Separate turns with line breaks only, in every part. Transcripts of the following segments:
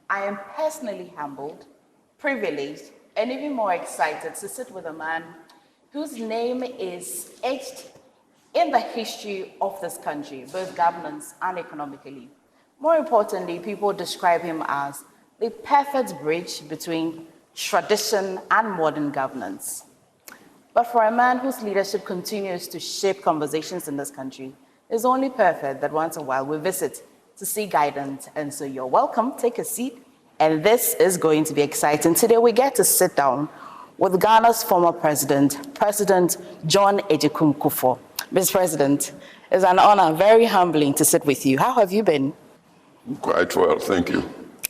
I am personally humbled, privileged, and even more excited to sit with a man whose name is etched in the history of this country, both governance and economically. More importantly, people describe him as the perfect bridge between tradition and modern governance. But for a man whose leadership continues to shape conversations in this country, it's only perfect that once in a while we visit to seek guidance. And so you're welcome, take a seat, and this is going to be exciting. Today we get to sit down with Ghana's former president, President John Agyekum Kufuor. Mr. President, it's an honor, very humbling to sit with you. How have you been?
Quite well, thank you,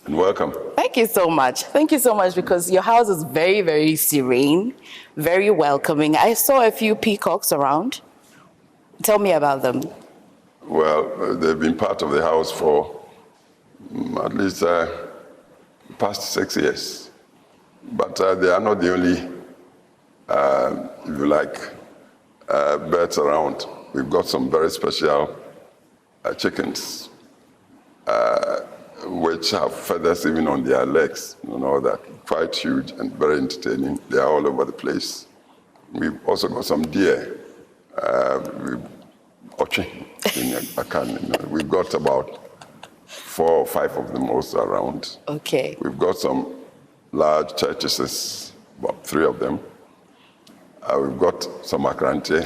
and welcome.
Thank you so much. Thank you so much, because your house is very, very serene, very welcoming. I saw a few peacocks around. Tell me about them.
Well, they've been part of the house for at least past 6 years. But they are not the only, if you like, birds around. We've got some very special chickens, which have feathers even on their legs, that quite huge and very entertaining. They are all over the place. We've also got some deer. We've got about 4 or 5 of them also around.
Okay.
We've got some large churches, about 3 of them. We've got some akrante.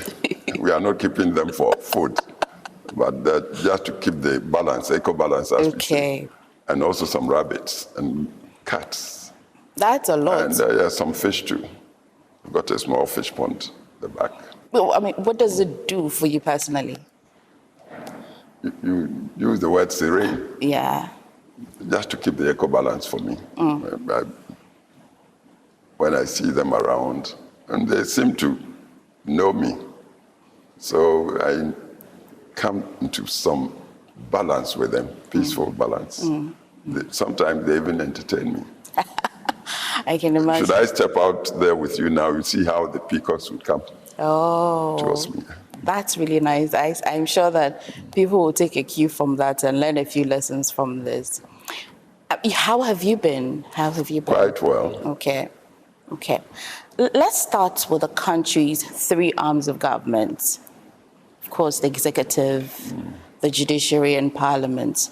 We are not keeping them for food, but just to keep the balance, eco-balance, as we say. And also some rabbits and cats.
That's a lot.
And some fish too. We've got a small fish pond at the back.
Well, I mean, what does it do for you personally?
You use the word serene.
Yeah.
Just to keep the eco-balance for me. When I see them around, and they seem to know me. So I come into some balance with them, peaceful balance. Sometimes they even entertain me.
I can imagine.
Should I step out there with you now? You see how the peacocks would come towards me.
That's really nice. I'm sure that people will take a cue from that and learn a few lessons from this. How have you been?
Quite well.
Okay. Let's start with the country's 3 arms of government. Of course, the executive, the judiciary, and parliament.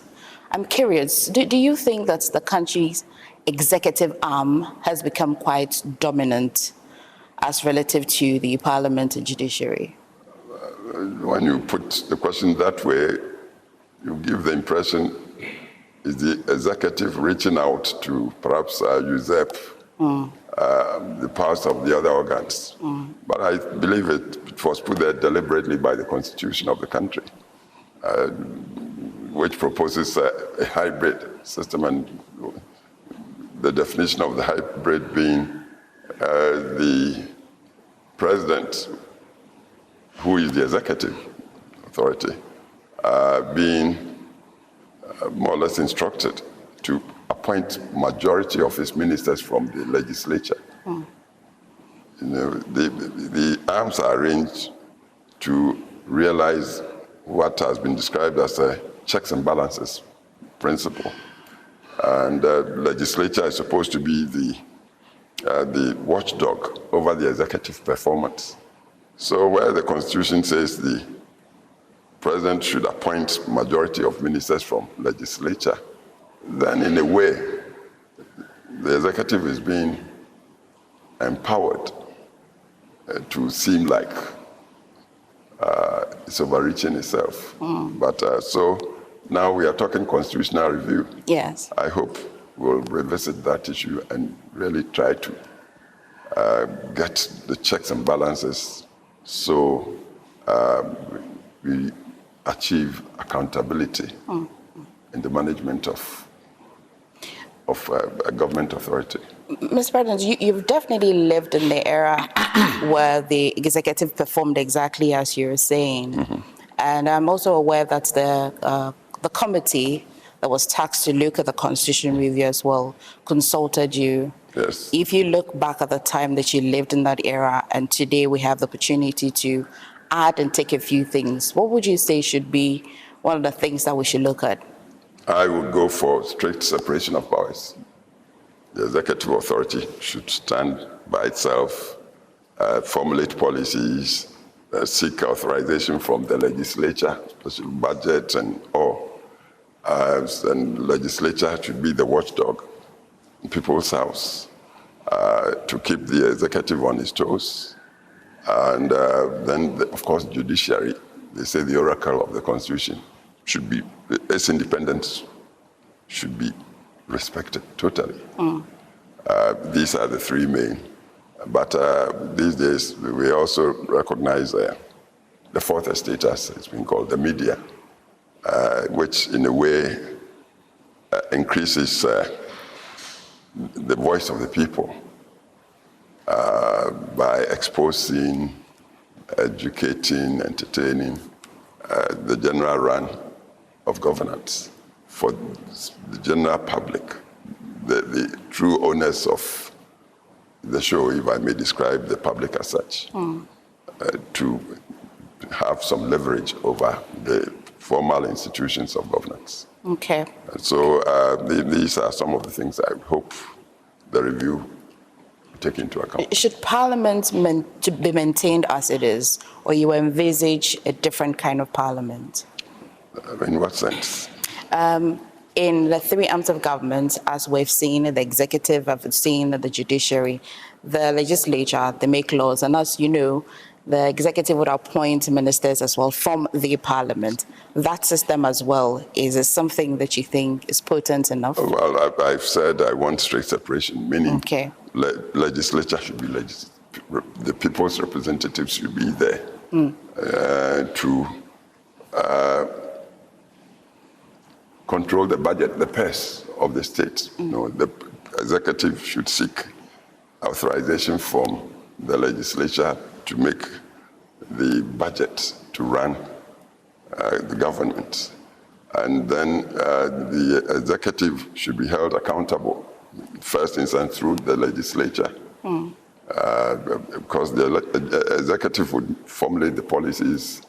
I'm curious, do you think that the country's executive arm has become quite dominant as relative to the parliament and judiciary?
When you put the question that way, you give the impression is the executive reaching out to perhaps usurp the powers of the other organs. But I believe it was put there deliberately by the constitution of the country, which proposes a hybrid system, and the definition of the hybrid being the president, who is the executive authority, being more or less instructed to appoint majority of his ministers from the legislature. The arms are arranged to realize what has been described as a checks and balances principle. And the legislature is supposed to be the watchdog over the executive performance. So where the Constitution says the president should appoint majority of ministers from legislature, then in a way, the executive is being empowered to seem like it's overreaching itself. But so now we are talking constitutional review.
Yes.
I hope we'll revisit that issue and really try to get the checks and balances so we achieve accountability in the management of a government authority.
Mr. President, you've definitely lived in the era where the executive performed exactly as you were saying. And I'm also aware that the committee that was tasked to look at the constitution review as well consulted you.
Yes.
If you look back at the time that you lived in that era and today we have the opportunity to add and take a few things, what would you say should be one of the things that we should look at?
I would go for strict separation of powers. The executive authority should stand by itself, formulate policies, seek authorization from the legislature, especially budget and all. And legislature should be the watchdog in people's house to keep the executive on its toes. And then, of course, judiciary, they say the oracle of the Constitution, should be, its independence should be respected totally. These are the three main. But these days, we also recognize the fourth estate, as it's been called, the media, which in a way increases the voice of the people by exposing, educating, entertaining the general run of governance for the general public, the true owners of the show, if I may describe the public as such, to have some leverage over the formal institutions of governance.
Okay.
And so these are some of the things I hope the review will take into account.
Should Parliament to be maintained as it is, or you envisage a different kind of Parliament?
In what sense?
In the three arms of government, as we've seen, the executive, I've seen the judiciary, the legislature, they make laws, and as you know, the executive would appoint ministers as well from the parliament. That system as well, is it something that you think is potent enough?
Well, I've said I want strict separation, meaning legislature should be the people's representatives should be there to control the budget, the purse of the state. You know, the executive should seek authorization from the legislature to make the budget to run the government. And then the executive should be held accountable, first instance through the legislature, because the executive would formulate the policies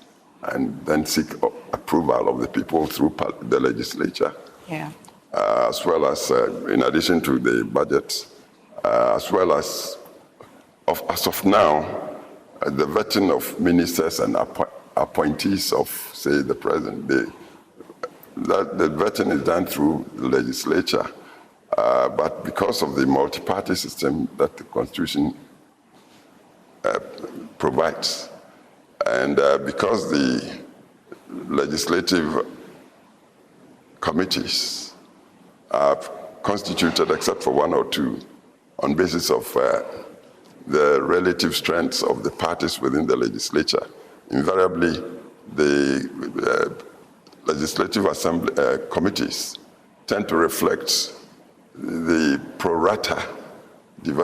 and then seek approval of the people through the legislature, as well as, in addition to the budget, as well as of now, the vetting of ministers and appointees of, say, the president. The vetting is done through the legislature, but because of the multi-party system that the Constitution provides, and because the legislative committees are constituted, except for one or two, on basis of the relative strengths of the parties within the legislature, invariably the legislative assembly committees tend to reflect the pro rata.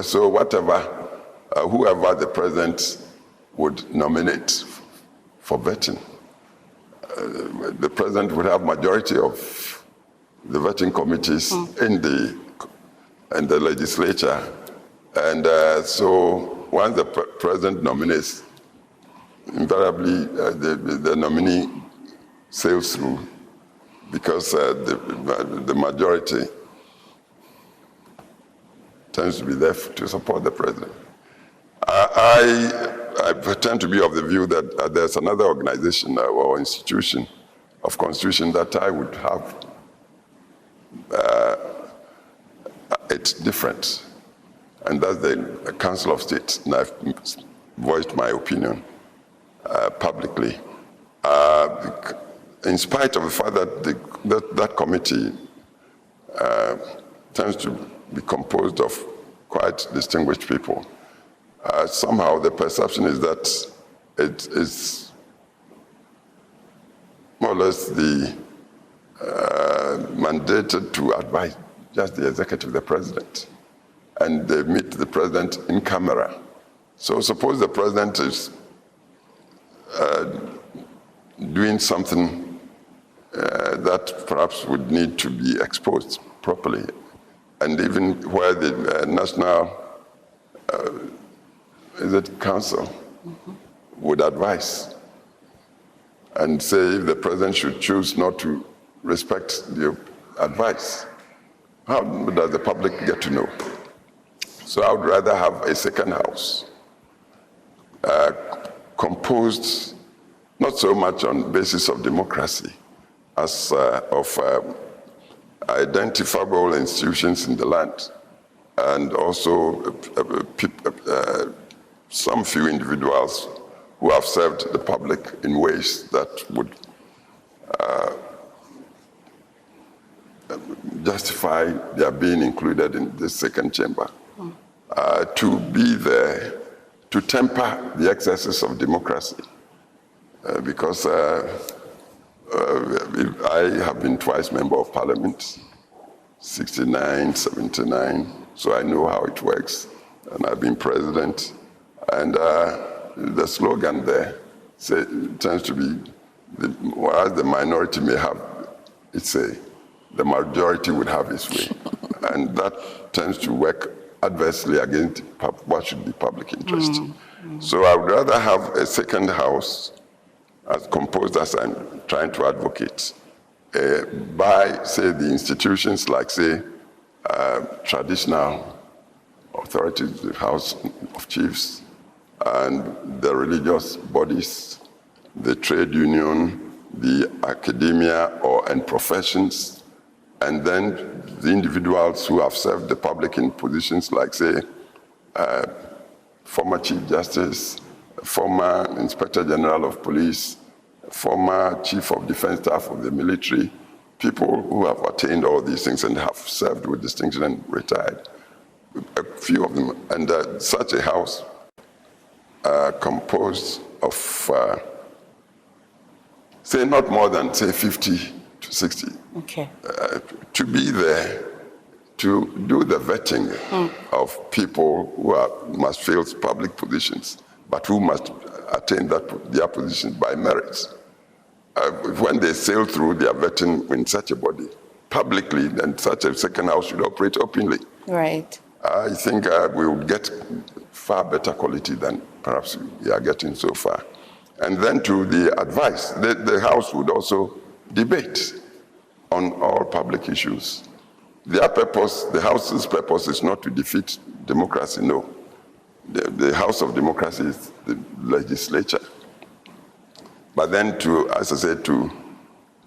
So whoever the president would nominate for vetting, the president would have majority of the vetting committees in the legislature. And so once the president nominates, invariably the nominee sails through, because the majority tends to be there to support the president. I tend to be of the view that there's another organization or institution of constitution that I would have. It's different, and that's the Council of State. And I've voiced my opinion publicly. In spite of the fact that that committee tends to be composed of quite distinguished people, somehow the perception is that it is more or less mandated to advise just the executive, the president, and they meet the president in camera. So suppose the president is doing something that perhaps would need to be exposed properly, and even where the national council would advise and say if the president should choose not to respect the advice? How does the public get to know? So I would rather have a second house composed not so much on the basis of democracy as of identifiable institutions in the land, and also some few individuals who have served the public in ways that would justify their being included in the second chamber. To be there to temper the excesses of democracy. Because I have been twice member of parliament, 69, 79, so I know how it works. And I've been president. And the slogan there tends to be, whereas the minority may have its say, the majority would have its way. And that tends to work adversely against what should be public interest. So I would rather have a second house as composed as I'm trying to advocate by, say, the institutions like, say, traditional authorities, the House of Chiefs, and the religious bodies, the trade union, the academia and professions, and then the individuals who have served the public in positions like, say, former Chief Justice, former Inspector General of Police, former Chief of Defense Staff of the military, people who have attained all these things and have served with distinction and retired. A few of them, and such a house composed of, say, not more than, say, 50 to 60.
Okay.
To be there to do the vetting of people who must fill public positions, but who must attain their positions by merits. When they sail through their vetting in such a body, publicly, then such a second house should operate openly.
Right.
I think we will get far better quality than perhaps we are getting so far. And then to the advice, the House would also debate on all public issues. Their purpose, the House's purpose is not to defeat democracy, no. The House of Democracy is the legislature. But then to, as I said, to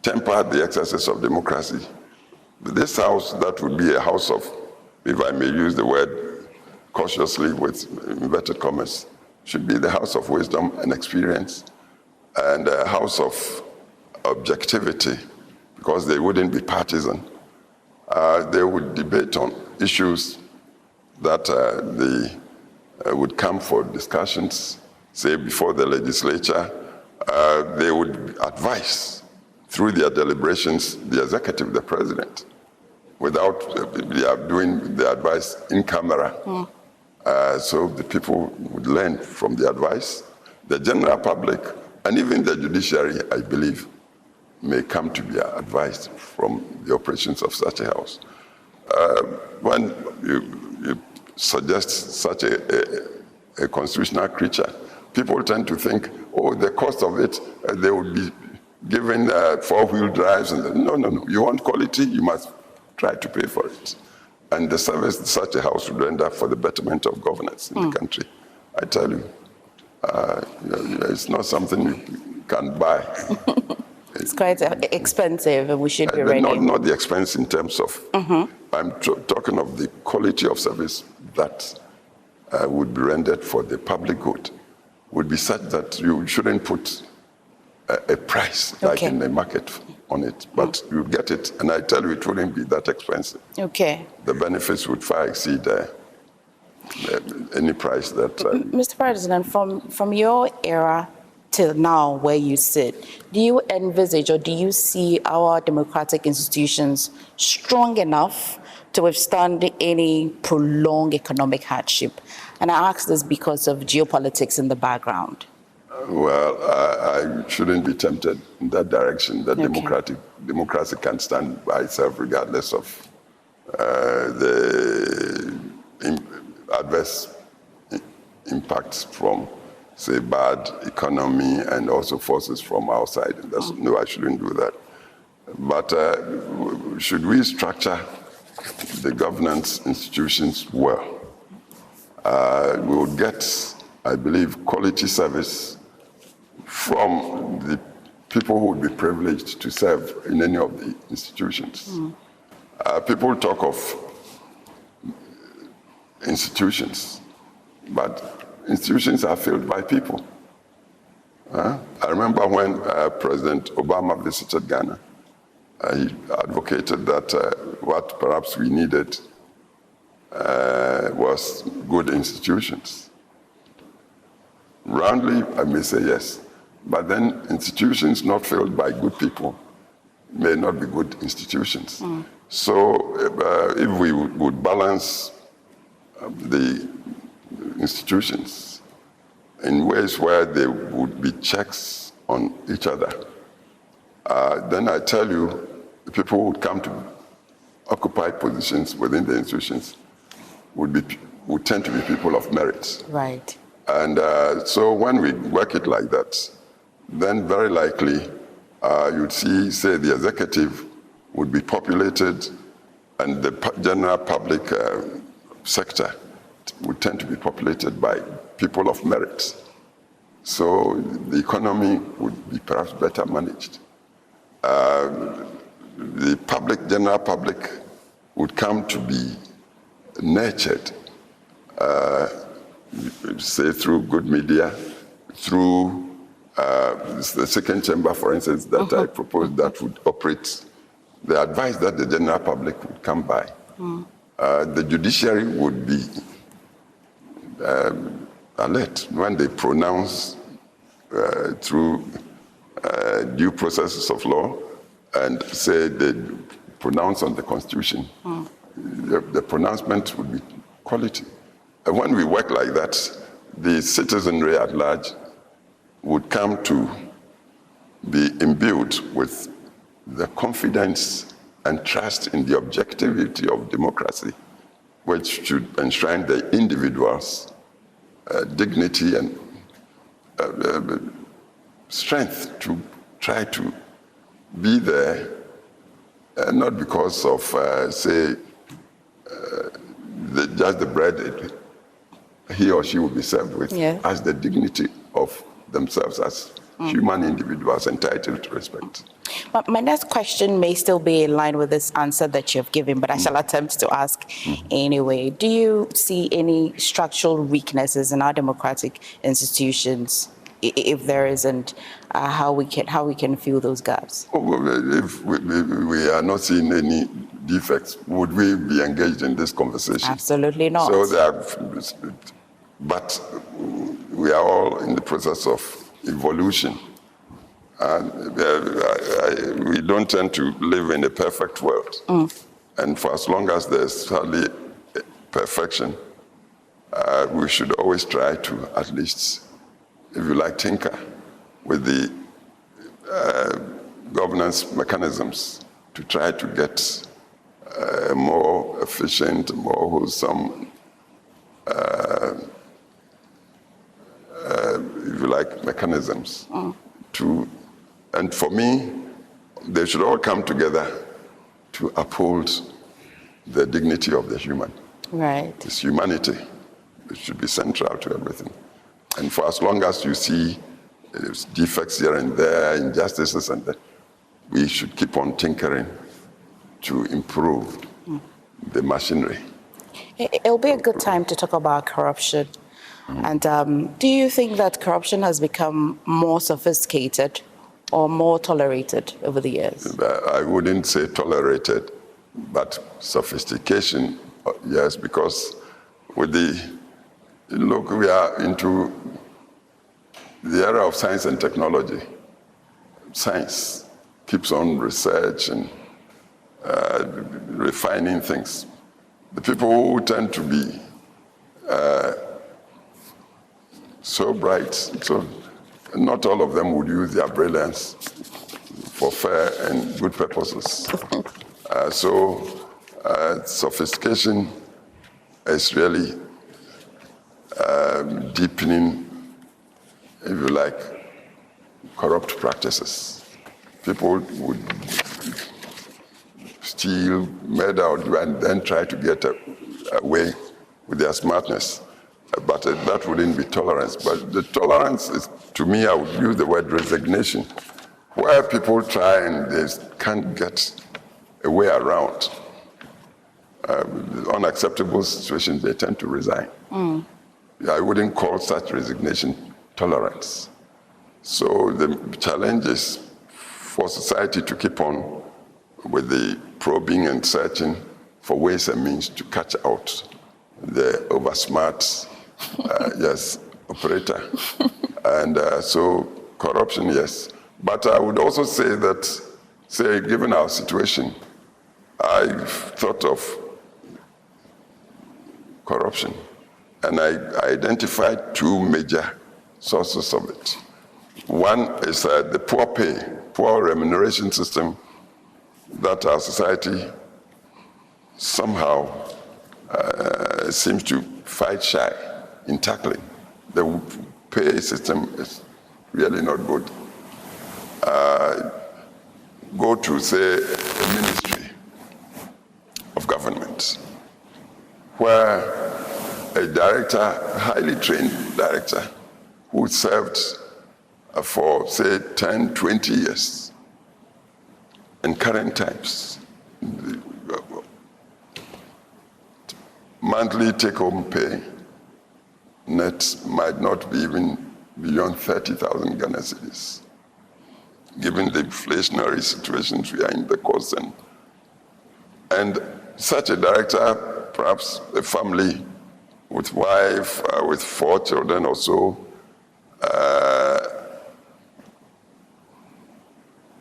temper the excesses of democracy, this House, that would be a house of, if I may use the word cautiously with inverted commas, should be the house of wisdom and experience, and a house of objectivity, because they wouldn't be partisan. They would debate on issues that they would come for discussions, say before the legislature. They would advise through their deliberations the executive, the president, without they are doing the advice in camera. So the people would learn from the advice. The general public and even the judiciary, I believe, may come to be advised from the operations of such a house. When you suggest such a constitutional creature, people tend to think, oh, the cost of it, they would be given four-wheel drives. And no. You want quality, you must try to pay for it. And the service such a house would render for the betterment of governance in the country. I tell you, it's not something you can buy.
It's quite expensive, and we should be ready.
Not the expense in terms of, I'm talking of the quality of service that would be rendered for the public good, would be such that you shouldn't put a price like in the market on it, but you get it, and I tell you it wouldn't be that expensive. Okay. The benefits would far exceed any price that...
Mr. President, from your era till now where you sit, do you envisage or do you see our democratic institutions strong enough to withstand any prolonged economic hardship? And I ask this because of geopolitics in the background.
Well, I shouldn't be tempted in that direction, that democracy can stand by itself regardless of the adverse impacts from, say, bad economy and also forces from outside. No, I shouldn't do that. But should we structure the governance institutions well, we would get, I believe, quality service from the people who would be privileged to serve in any of the institutions. People talk of institutions, but institutions are filled by people. I remember when President Obama visited Ghana, he advocated that what perhaps we needed was good institutions. Roundly, I may say yes, but then institutions not filled by good people may not be good institutions. So if we would balance the institutions in ways where there would be checks on each other, then I tell you, the people who would come to occupy positions within the institutions would tend to be people of merit.
Right.
And so when we work it like that, then very likely you'd see, say, the executive would be populated and the general public sector would tend to be populated by people of merit. So the economy would be perhaps better managed. The public, general public, would come to be nurtured, say through good media, through the second chamber, for instance, that I proposed that would operate, the advice that the general public would come by. The judiciary would be alert when they pronounce through due processes of law and say they pronounce on the Constitution. The pronouncement would be quality. And when we work like that, the citizenry at large would come to be imbued with the confidence and trust in the objectivity of democracy, which should enshrine the individual's dignity and strength to try to be there, not because of, say, just the bread he or she will be served with, as the dignity of themselves as human individuals entitled to respect.
But my next question may still be in line with this answer that you've given, but I shall attempt to ask anyway. Do you see any structural weaknesses in our democratic institutions? If there isn't, how we can fill those gaps?
If we are not seeing any defects, would we be engaged in this conversation?
Absolutely not.
So but we are all in the process of evolution. And we don't tend to live in a perfect world. And for as long as there's hardly perfection, we should always try to at least, if you like, tinker with the governance mechanisms to try to get more efficient, more wholesome, if you like, mechanisms to. And for me, they should all come together to uphold the dignity of the human.
Right.
It's humanity. It should be central to everything. And for as long as you see defects here and there, injustices, and that, we should keep on tinkering to improve the machinery.
It'll be a good time to talk about corruption. And do you think that corruption has become more sophisticated or more tolerated over the years?
I wouldn't say tolerated, but sophistication, yes, because with look, we are into the era of science and technology. Science keeps on research and refining things. The people who tend to be so bright, so not all of them would use their brilliance for fair and good purposes. So sophistication is really deepening, if you like, corrupt practices. People would steal, murder, or and then try to get away with their smartness. But that wouldn't be tolerance. But the tolerance is, to me, I would use the word resignation, where people try and they can't get a way around unacceptable situations, they tend to resign. I wouldn't call such resignation tolerance. So the challenge is for society to keep on with the probing and searching for ways and means to catch out the oversmart, operator. And so corruption, yes. But I would also say that, given our situation, I've thought of corruption, and I identified two major sources of it. One is the poor remuneration system that our society somehow seems to fight shy in tackling. The pay system is really not good. Go to, say, a ministry of government, where a director, a highly trained director, who served for, say, 10, 20 years, in current times, monthly take-home pay net might not be even beyond 30,000 Ghana cedis, given the inflationary situations we are in, the cost. And such a director, perhaps a family with wife, with 4 children or so,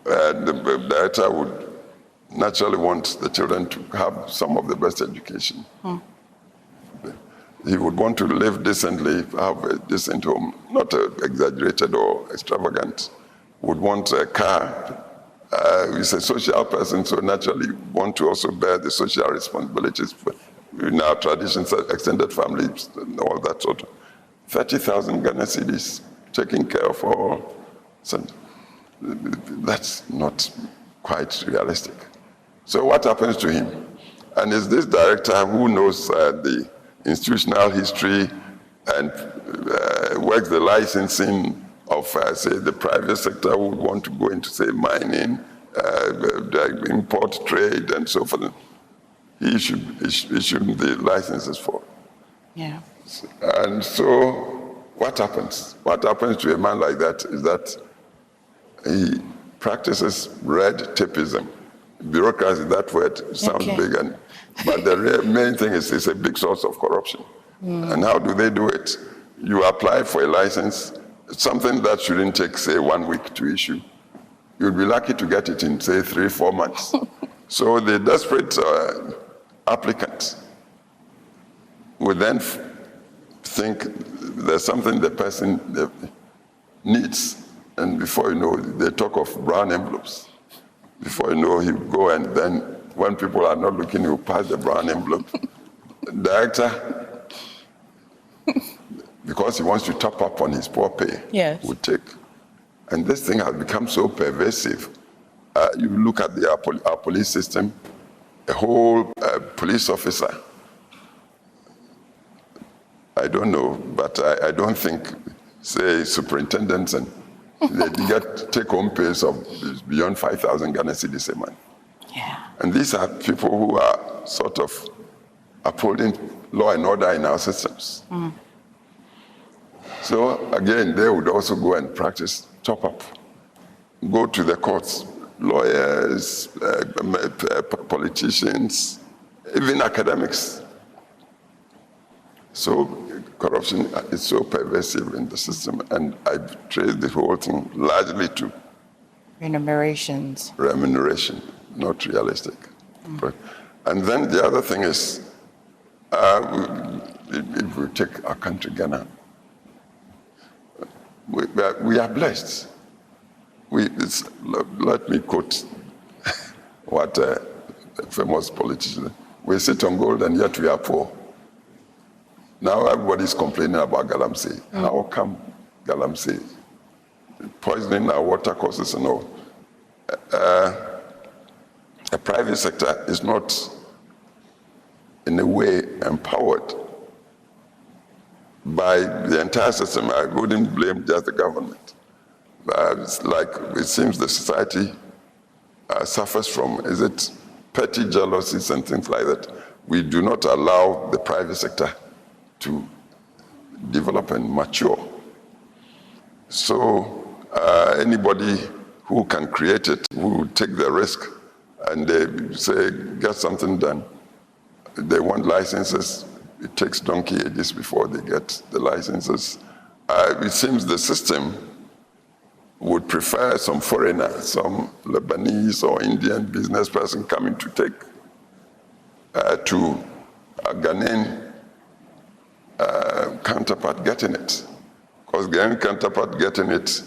the director would naturally want the children to have some of the best education. He would want to live decently, have a decent home, not exaggerated or extravagant. Would want a car. He's a social person, so naturally want to also bear the social responsibilities in our traditions, extended families, and all that sort of. 30,000 Ghana cedis, taking care of all. So that's not quite realistic. So what happens to him? And is this director who knows the institutional history and works the licensing of, say, the private sector who would want to go into, say, mining, the import trade, and so forth. He should issue the licenses for.
Yeah.
And so what happens? What happens to a man like that is that he practices red tapeism. Bureaucracy, that word sounds big, but the main thing is it's a big source of corruption. And how do they do it? You apply for a license, something that shouldn't take, say, 1 week to issue. You'd be lucky to get it in, say, 3-4 months. So the desperate applicant would then think there's something the person needs, and before you know, they talk of brown envelopes. Before you know, he'll go, and then when people are not looking, he'll pass the brown envelope. Director, because he wants to top up on his poor pay, would take. And this thing has become so pervasive. You look at our police system, a whole police officer, I don't know, but I don't think, say, superintendents and they get take-home pays of beyond 5,000 Ghana cedis a month.
Yeah.
And these are people who are sort of upholding law and order in our systems. So again, they would also go and practice top up, go to the courts, lawyers, politicians, even academics. So corruption is so pervasive in the system, and I trace the whole thing largely to
Remuneration,
not realistic. And then the other thing is, if we take our country, Ghana, we are blessed. Let me quote what a famous politician, we sit on gold and yet we are poor. Now everybody's complaining about galamsey. How come galamsey? Poisoning our water courses and all. a private sector is not in a way empowered by the entire system. I wouldn't blame just the government. It's like it seems the society suffers from, is it petty jealousies and things like that. We do not allow the private sector to develop and mature. So anybody who can create it, who will take the risk, and they say, get something done, they want licenses. It takes donkey ages before they get the licenses. It seems the system would prefer some foreigner, some Lebanese or Indian business person coming to take to a Ghanaian counterpart getting it. Because Ghanaian counterpart getting it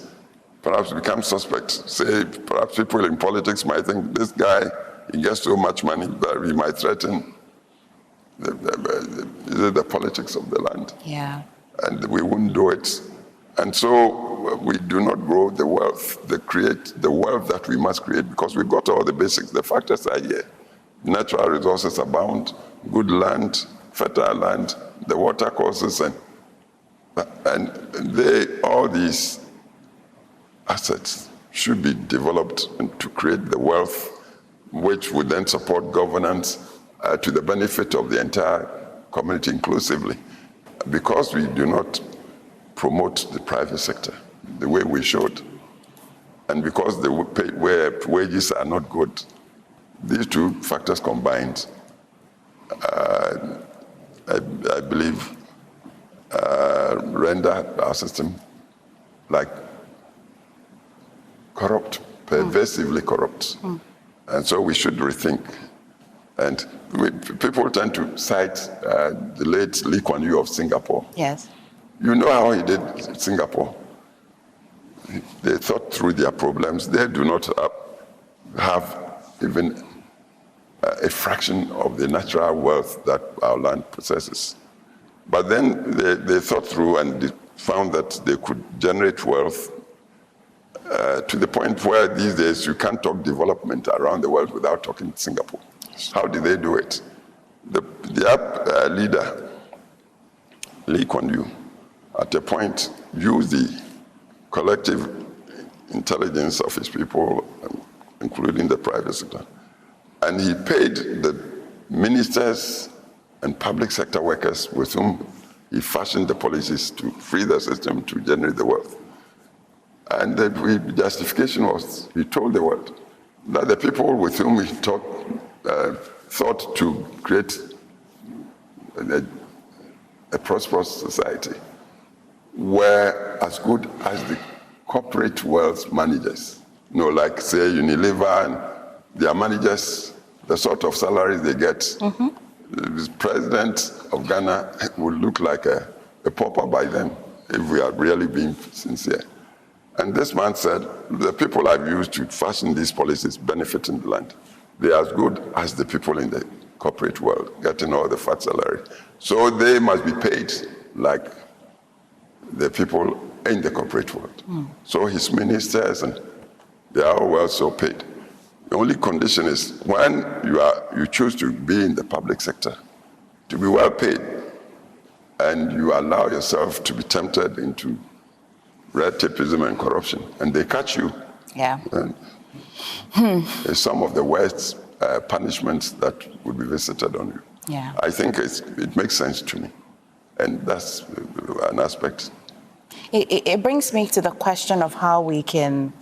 perhaps becomes suspect. Say, perhaps people in politics might think this guy, he gets so much money that he might threaten the politics of the land.
Yeah.
And we wouldn't do it. And so we do not grow the wealth, create the wealth that we must create, because we've got all the basics. The factors are here. Natural resources abound, good land, fertile land, the water courses, and all these assets should be developed to create the wealth which would then support governance to the benefit of the entire community inclusively. Because we do not promote the private sector the way we should, and because where wages are not good, these two factors combined, I believe, render our system like corrupt, pervasively corrupt. And so we should rethink. And people tend to cite the late Lee Kuan Yew of Singapore.
Yes.
You know how he did Singapore. They thought through their problems. They do not have even a fraction of the natural wealth that our land possesses. But then they thought through and they found that they could generate wealth to the point where these days you can't talk development around the world without talking Singapore. How did they do it? Their leader, Lee Kuan Yew, at a point used the collective intelligence of his people, including the private sector, and he paid the ministers and public sector workers with whom he fashioned the policies to free the system to generate the wealth. And the justification was, he told the world that the people with whom he thought to create a prosperous society were as good as the corporate wealth managers. You know, like say Unilever and their managers, the sort of salaries they get. The president of Ghana would look like a pauper by then, if we are really being sincere. And this man said, the people I've used to fashion these policies benefiting the land. They are as good as the people in the corporate world, getting all the fat salary. So they must be paid like the people in the corporate world. So his ministers, and they are all well so paid. The only condition is when you choose to be in the public sector, to be well paid, and you allow yourself to be tempted into red tapeism and corruption, and they catch you.
Yeah.
And it's some of the worst punishments that would be visited on you.
Yeah.
I think it makes sense to me, and that's an aspect.
It brings me to the question of how we can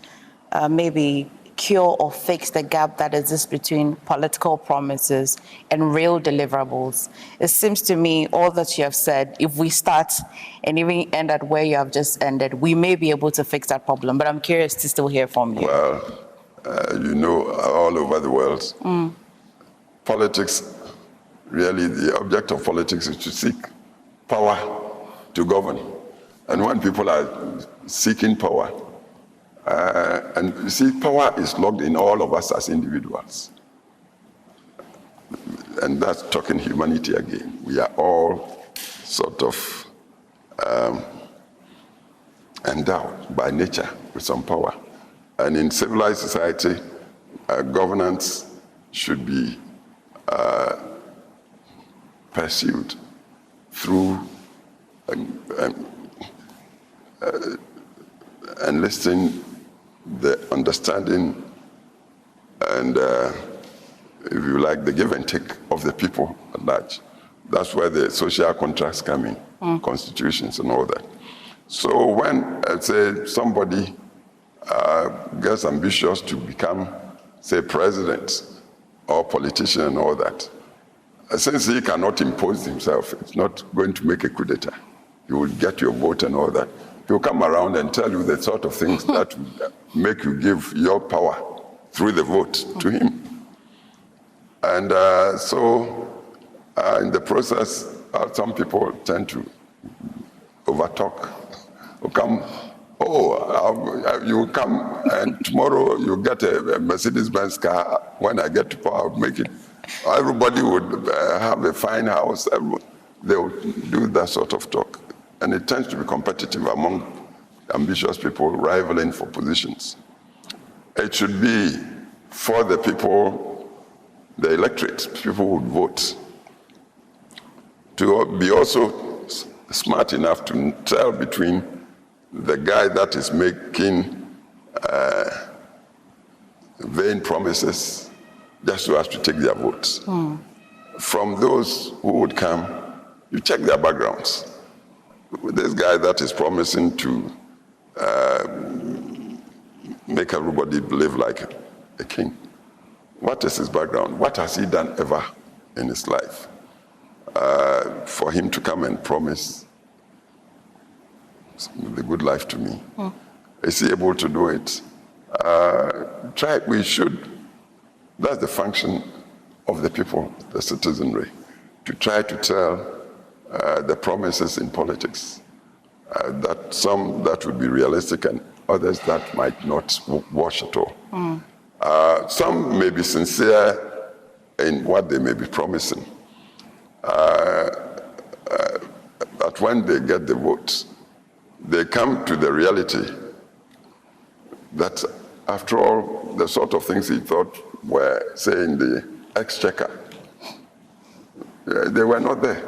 maybe cure or fix the gap that exists between political promises and real deliverables. It seems to me all that you have said, if we start and even end at where you have just ended, we may be able to fix that problem. But I'm curious to still hear from you.
Well, you know, all over the world, politics, really the object of politics is to seek power to govern. And when people are seeking power, and you see, power is locked in all of us as individuals. And that's talking humanity again. We are all sort of endowed by nature with some power. And in civilized society, governance should be pursued through enlisting the understanding and, if you like, the give and take of the people at large. That's where the social contracts come in, constitutions and all that. So when, say, somebody gets ambitious to become, say, president or politician and all that, since he cannot impose himself, it's not going to make a coup d'etat. He will get your vote and all that. He'll come around and tell you the sort of things that will make you give your power through the vote to him. And in the process, some people tend to overtalk. You come and tomorrow you get a Mercedes-Benz car. When I get to power, I'll make it. Everybody would have a fine house. They would do that sort of talk. And it tends to be competitive among ambitious people rivaling for positions. It should be for the people, the electorate, people who would vote, to be also smart enough to tell between the guy that is making vain promises just so as to take their votes. From those who would come, you check their backgrounds. This guy that is promising to make everybody believe like a king, what is his background? What has he done ever in his life for him to come and promise the good life to me? Is he able to do it? We should. That's the function of the people, the citizenry, to try to tell the promises in politics, that some that would be realistic and others that might not wash at all. Some may be sincere in what they may be promising, but when they get the votes, they come to the reality that, after all, the sort of things he thought were, say, in the exchequer, they were not there.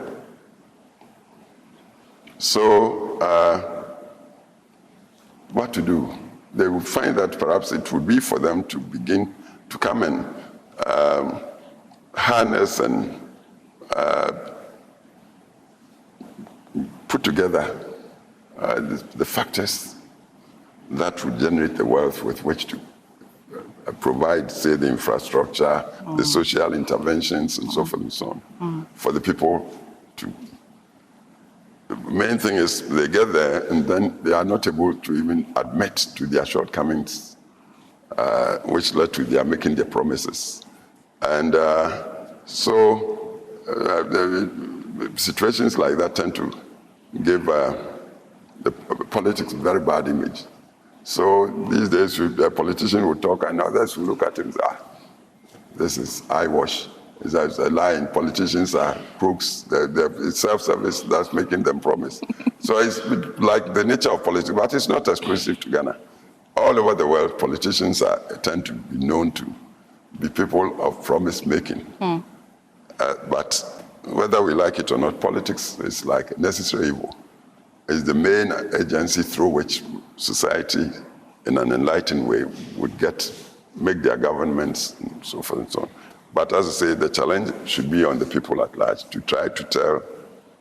So, what to do? They would find that perhaps it would be for them to begin to come and harness and put together the factors that would generate the wealth with which to provide, say, the infrastructure, the social interventions, and so forth and so on, for the people to. The main thing is they get there and then they are not able to even admit to their shortcomings, which led to their making their promises. And so the situations like that tend to give the politics a very bad image. So these days, the politician will talk and others will look at him and say, this is eyewash. It's a lie. Politicians are crooks. It's self-service that's making them promise. So it's like the nature of politics, but it's not exclusive to Ghana. All over the world, politicians tend to be known to be people of promise-making. But whether we like it or not, politics is like a necessary evil. It's the main agency through which society, in an enlightened way, would make their governments and so forth and so on. But as I say, the challenge should be on the people at large to try to tell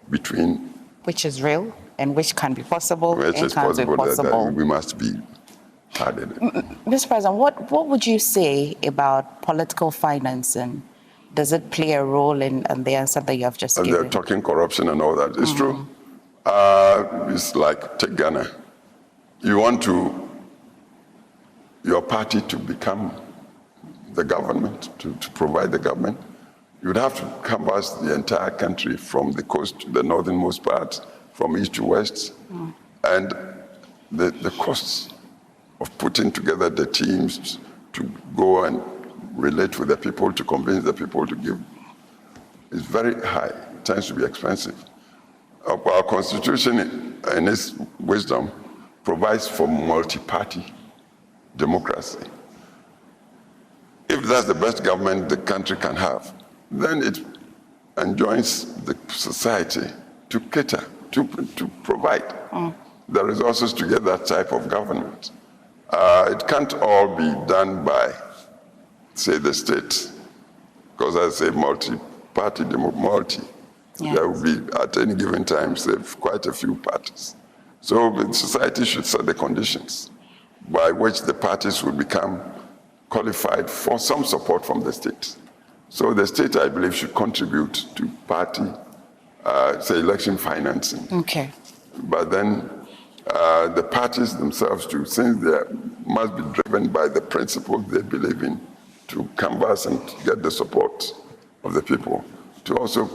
between
which is real and which can be possible.
Which is possible. That we must be hard in it.
Mr. President, what would you say about political financing? Does it play a role in the answer that you have just given?
They're talking corruption and all that. It's true. It's like, take Ghana. You want your party to become the government, to provide the government, you'd have to canvass the entire country from the coast to the northernmost part, from east to west. And the costs of putting together the teams to go and relate with the people, to convince the people to give, is very high. It tends to be expensive. Our Constitution, in its wisdom, provides for multi-party democracy. if that's the best government the country can have, then it enjoins the society to cater, to provide the resources to get that type of government. It can't all be done by, say, the state, because as a multi-party democracy, there will be, at any given time, say, quite a few parties. So the society should set the conditions by which the parties will become qualified for some support from the state. So the state, I believe, should contribute to party, say, election financing.
Okay.
But then the parties themselves, too, since they must be driven by the principles they believe in, to canvass and get the support of the people, to also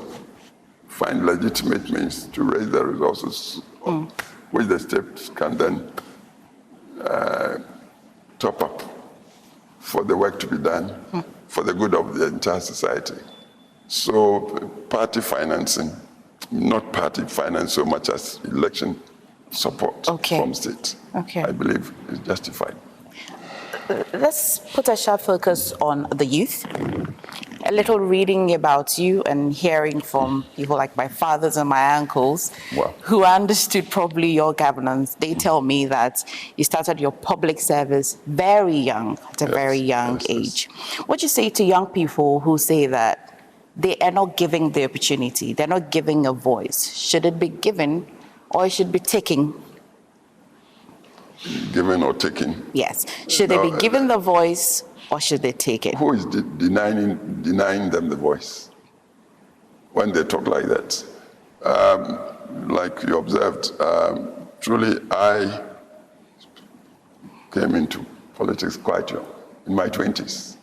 find legitimate means to raise the resources, which the state can then top up for the work to be done for the good of the entire society. So party financing, not party finance so much as election support from state, I believe is justified.
Let's put a sharp focus on the youth. A little reading about you and hearing from people like my fathers and my uncles who understood probably your governance. They tell me that you started your public service very young, at a very young age. What do you say to young people who say that they are not giving the opportunity, they're not giving a voice? Should it be given or it should be taken?
Given or taken?
Yes. Should they be given the voice or should they take it?
Who is denying them the voice when they talk like that? Like you observed, truly I came into politics quite young, in my 20s.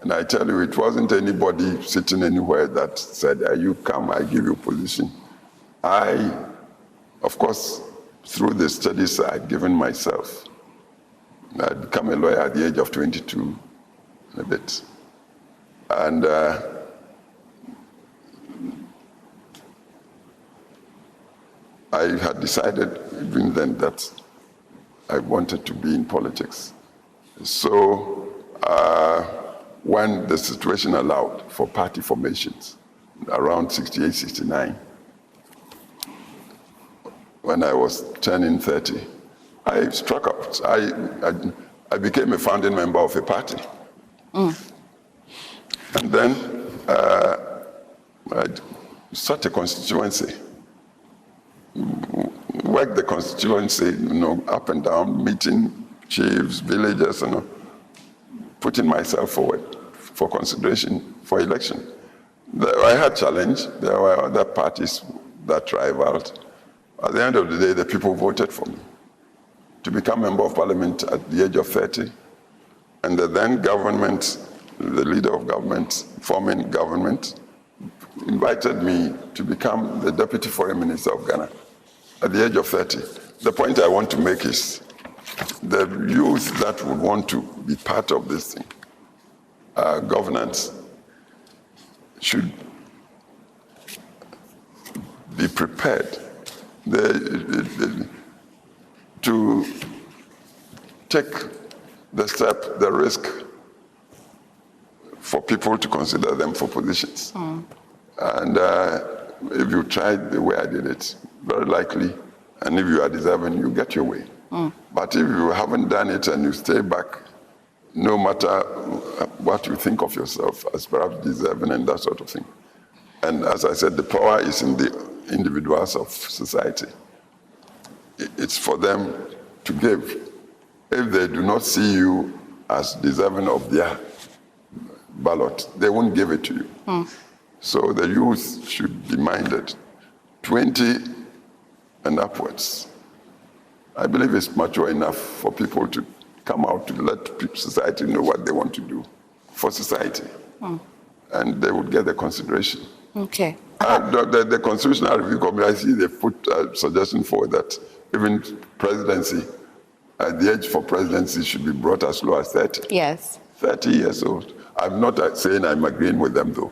And I tell you, it wasn't anybody sitting anywhere that said, you come, I give you position. I, of course, through the studies I'd given myself, I'd become a lawyer at the age of 22 and a bit. And I had decided even then that I wanted to be in politics. So when the situation allowed for party formations, around 68, 69, when I was turning 30, I struck out. I became a founding member of a party. And then I sought a constituency, worked the constituency, up and down, meeting chiefs, villagers, putting myself forward for consideration for election. I had challenge. There were other parties that rivaled. At the end of the day, the people voted for me to become member of parliament at the age of 30. And the then government, the leader of government, forming government, invited me to become the deputy foreign minister of Ghana at the age of 30. The point I want to make is the youth that would want to be part of this thing, governance, should be prepared to take the step, the risk for people to consider them for positions. And if you try the way I did it, very likely, and if you are deserving, you get your way. But if you haven't done it and you stay back, no matter what you think of yourself as perhaps deserving and that sort of thing. And as I said, the power is in the individuals of society. It's for them to give. If they do not see you as deserving of their ballot, they won't give it to you. So the youth should be minded. 20 and upwards, I believe it's mature enough for people to come out to let society know what they want to do for society. And they would get the consideration.
Okay.
The Constitutional Review Committee, I see they put a suggestion forward that even presidency, the age for presidency should be brought as low as 30.
Yes.
30 years old. I'm not saying I'm agreeing with them though,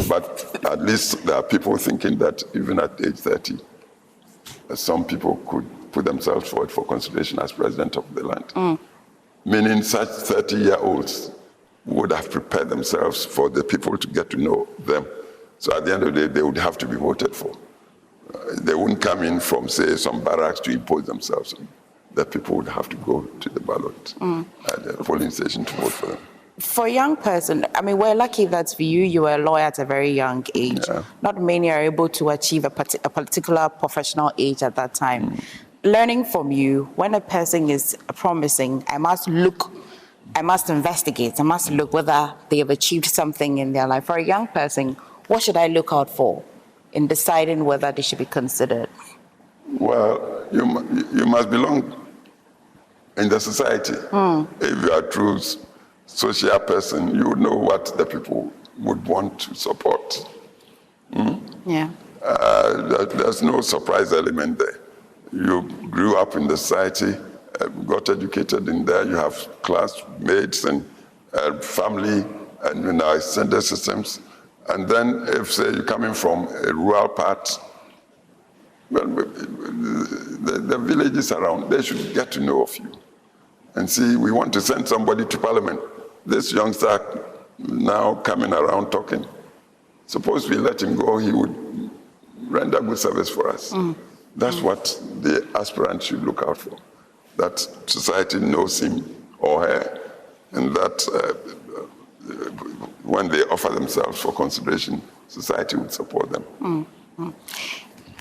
but at least there are people thinking that even at age 30, some people could put themselves forward for consideration as president of the land. Meaning such 30-year-olds would have prepared themselves for the people to get to know them. So at the end of the day, they would have to be voted for. They wouldn't come in from, say, some barracks to impose themselves. The people would have to go to the ballot at the polling station to vote for them.
For a young person, I mean, we're lucky that for you, you were a lawyer at a very young age.
Yeah.
Not many are able to achieve a particular professional age at that time. Learning from you, when a person is promising, I must investigate, I must look whether they have achieved something in their life. For a young person, what should I look out for in deciding whether they should be considered?
Well, you must belong in the society. If you are a true social person, you would know what the people would want to support.
Yeah.
There's no surprise element there. You grew up in the society, got educated in there, you have classmates and family and extended systems. And then if, say, you're coming from a rural part, well, the villages around, they should get to know of you and see, we want to send somebody to parliament. This youngster now coming around talking. Suppose we let him go, he would render good service for us. That's what the aspirant should look out for, that society knows him or her, and that when they offer themselves for consideration, society would support them.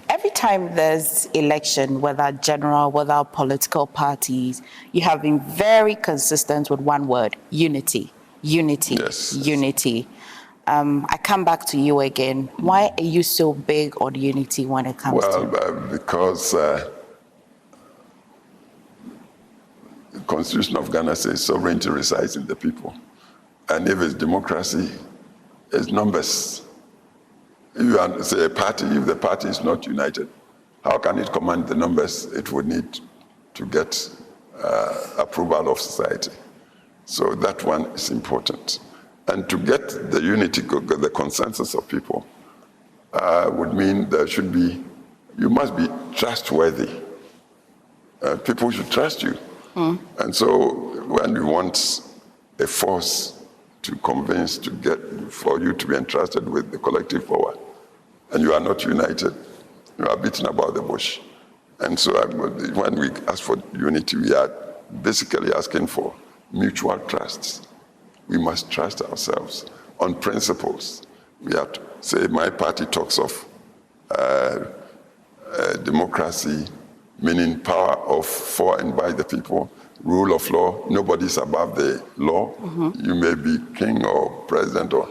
Every time there's election, whether general, whether political parties, you have been very consistent with one word: unity. Unity.
Yes.
Unity. I come back to you again. Why are you so big on unity when it comes to?
Because the Constitution of Ghana says sovereignty resides in the people. And if it's democracy, it's numbers. If you are, say, a party, if the party is not united, how can it command the numbers it would need to get approval of society? So that one is important. And to get the unity, the consensus of people, would mean there should be, you must be trustworthy. People should trust you. And so when you want a force to convince, for you to be entrusted with the collective power, and you are not united, you are beaten about the bush. And so when we ask for unity, we are basically asking for mutual trust. We must trust ourselves on principles. We have to say, my party talks of democracy, meaning power for and by the people, rule of law, nobody's above the law. You may be king or president, or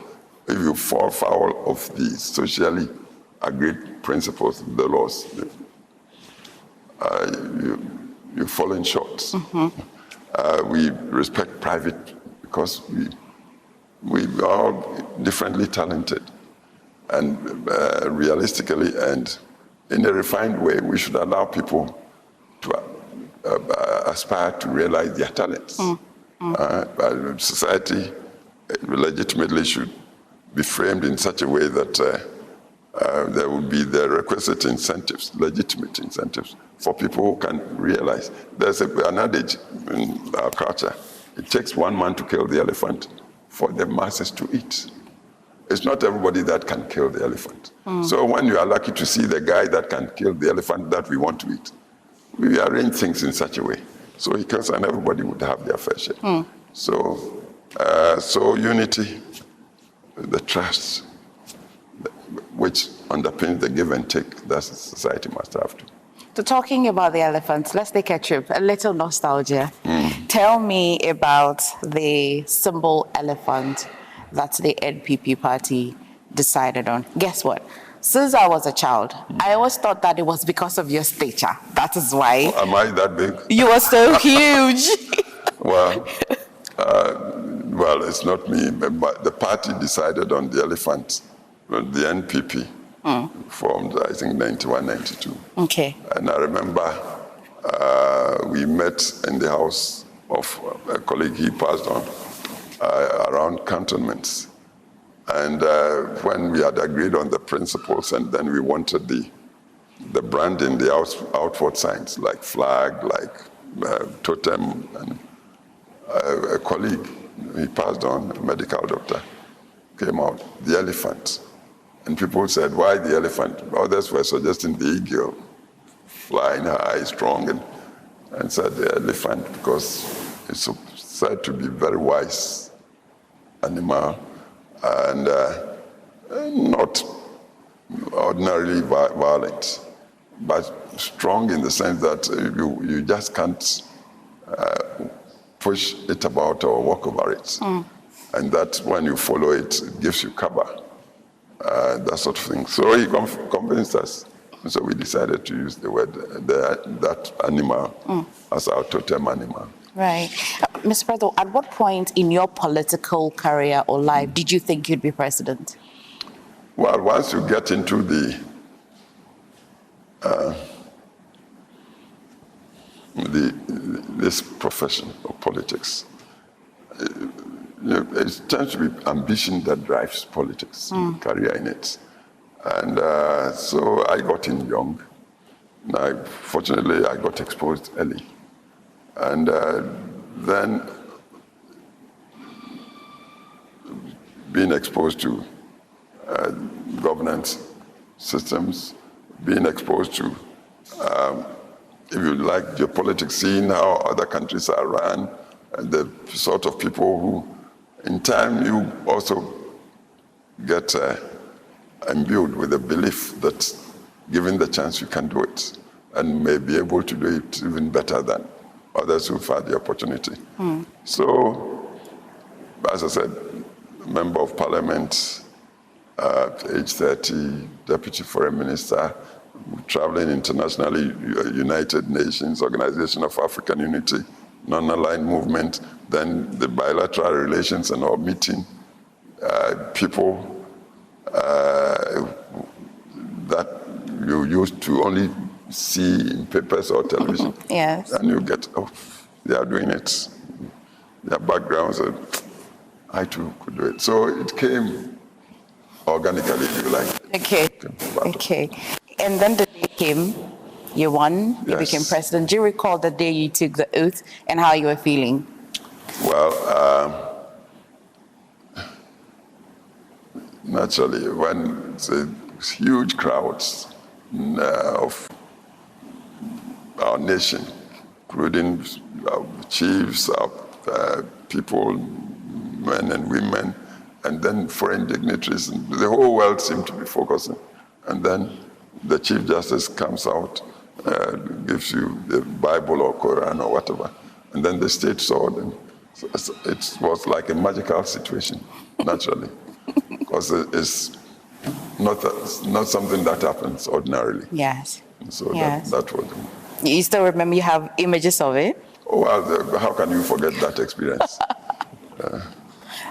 if you fall foul of the socially agreed principles, the laws, you've fallen short. We respect private because we are all differently talented, and realistically and in a refined way, we should allow people to aspire to realize their talents. Society legitimately should be framed in such a way that there would be the requisite incentives, legitimate incentives, for people who can realize. There's an adage in our culture: it takes one man to kill the elephant for the masses to eat. It's not everybody that can kill the elephant. So when you are lucky to see the guy that can kill the elephant that we want to eat, we arrange things in such a way so he kills and everybody would have their fair share. So unity, the trust, which underpins the give and take that society must have to.
So talking about the elephants, let's take a trip, a little nostalgia. Tell me about the symbol elephant that the NPP party decided on. Guess what? Since I was a child, I always thought that it was because of your stature. That is why.
Am I that big?
You are so huge.
Well, it's not me, but the party decided on the elephant. The NPP formed, I think, 91, 92.
Okay.
And I remember we met in the house of a colleague he passed on around cantonments. And when we had agreed on the principles, and then we wanted the branding, the outward signs, like flag, like totem, and a colleague he passed on, a medical doctor, came out, the elephant. And people said, why the elephant? Others were suggesting the eagle, flying high, strong, and said the elephant because it's said to be very wise animal and not ordinarily violent, but strong in the sense that you just can't push it about or walk over it. And that when you follow it, it gives you cover, that sort of thing. So he convinced us. And so we decided to use the word, that animal as our totem animal.
Right. Mr. President, at what point in your political career or life did you think you'd be president?
Well, once you get into this profession of politics, it tends to be ambition that drives politics, career in it. And so I got in young. Fortunately, I got exposed early. And then being exposed to governance systems, being exposed to, if you like, geopolitics, seeing how other countries are run, and the sort of people who, in time, you also get imbued with the belief that given the chance, you can do it, and may be able to do it even better than others who've had the opportunity. So, as I said, member of parliament at age 30, deputy foreign minister, traveling internationally, United Nations, Organization of African Unity, non-aligned movement, then the bilateral relations and all, meeting people that you used to only see in papers or television.
Yes.
And you get, oh, they are doing it. Their backgrounds, and I too could do it. So it came organically, if you like.
Okay. Okay. And then the day came, you won, you became president. Do you recall the day you took the oath and how you were feeling?
Well, naturally, when it's huge crowds of our nation, including chiefs, people, men and women, and then foreign dignitaries, and the whole world seemed to be focusing. And then the Chief Justice comes out, gives you the Bible or Quran or whatever, and then the state saw them. So it was like a magical situation, naturally, because it's not something that happens ordinarily.
Yes.
So
yes.
that was.
You still remember, you have images of it?
Oh, well, how can you forget that experience?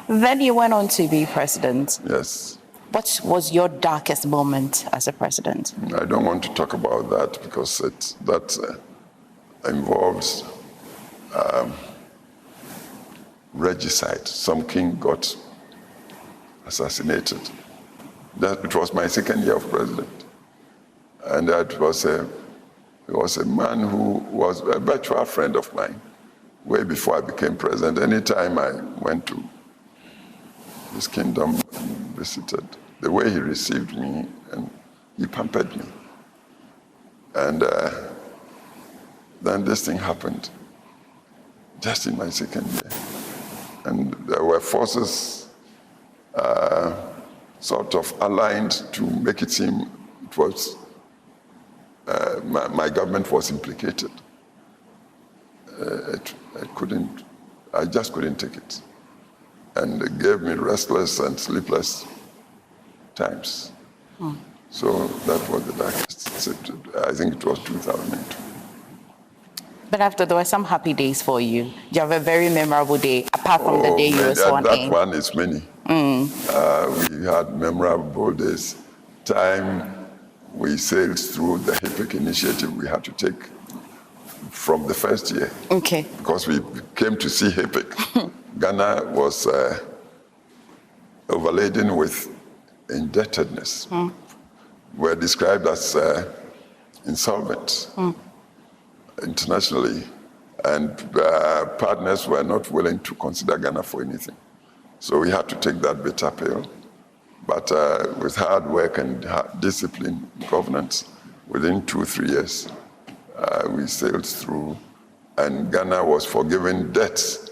Then you went on to be president.
Yes.
What was your darkest moment as a president?
I don't want to talk about that because that involves regicide. Some king got assassinated. It was my second year of president. And that was a man who was a virtual friend of mine way before I became president. Anytime I went to his kingdom and visited, the way he received me, and he pampered me. And then this thing happened just in my second year. And there were forces sort of aligned to make it seem it was my government was implicated. I just couldn't take it. And it gave me restless and sleepless times. So that was the darkest. I think it was 2002.
But after, there were some happy days for you. You have a very memorable day, apart from the day you were sworn in.
That one is many. We had memorable days. Time we sailed through the HIPIC initiative we had to take from the first year.
Okay.
Because we came to see HIPIC. Ghana was overladen with indebtedness. We're described as insolvent internationally. and partners were not willing to consider Ghana for anything. So we had to take that bitter pill. But with hard work and discipline, governance, within 2-3 years, we sailed through, and Ghana was forgiven debts.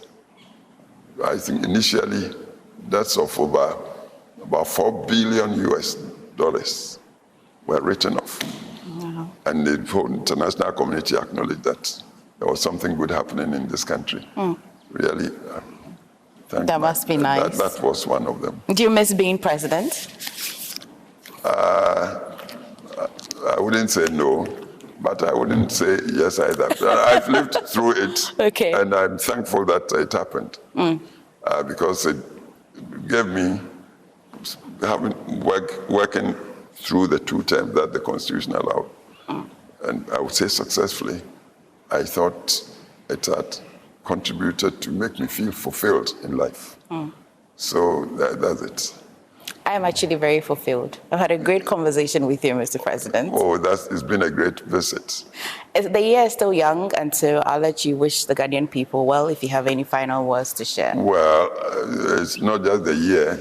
I think initially, debts of about $4 billion were written off. Wow. And the whole international community acknowledged that there was something good happening in this country. Really.
That must be nice.
That was one of them.
Do you miss being president?
I wouldn't say no, but I wouldn't say yes either. I've lived through it,
okay.
And I'm thankful that it happened because it gave me working through the 2 terms that the Constitution allowed. And I would say successfully. I thought it had contributed to make me feel fulfilled in life. So that's it.
I am actually very fulfilled. I've had a great conversation with you, Mr. President.
Oh, it's been a great visit.
The year is still young, and so I'll let you wish the Ghanaian people well if you have any final words to share.
Well, it's not just the year.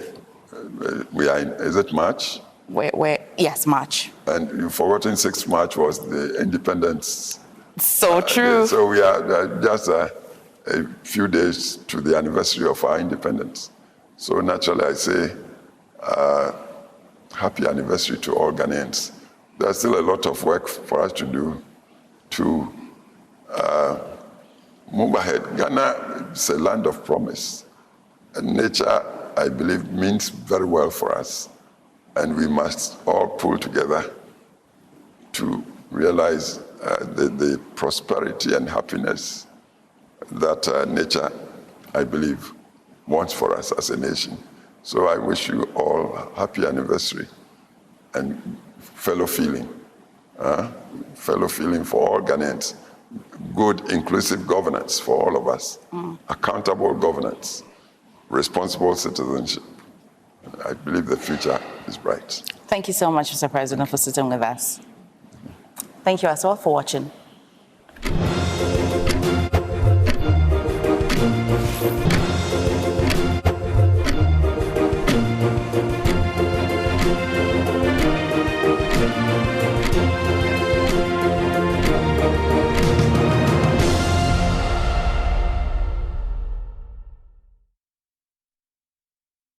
We are in, is it March?
Yes, March.
And you've forgotten 6th March was the independence.
So true.
So we are just a few days to the anniversary of our independence. So naturally I say, happy anniversary to all Ghanaians. There's still a lot of work for us to do to move ahead. Ghana is a land of promise. And nature, I believe, means very well for us. And we must all pull together to realize the prosperity and happiness that nature, I believe, wants for us as a nation. So I wish you all a happy anniversary and fellow feeling for all Ghanaians, good inclusive governance for all of us, accountable governance, responsible citizenship. I believe the future is bright.
Thank you so much, Mr. President, for sitting with us. Thank you as well for watching.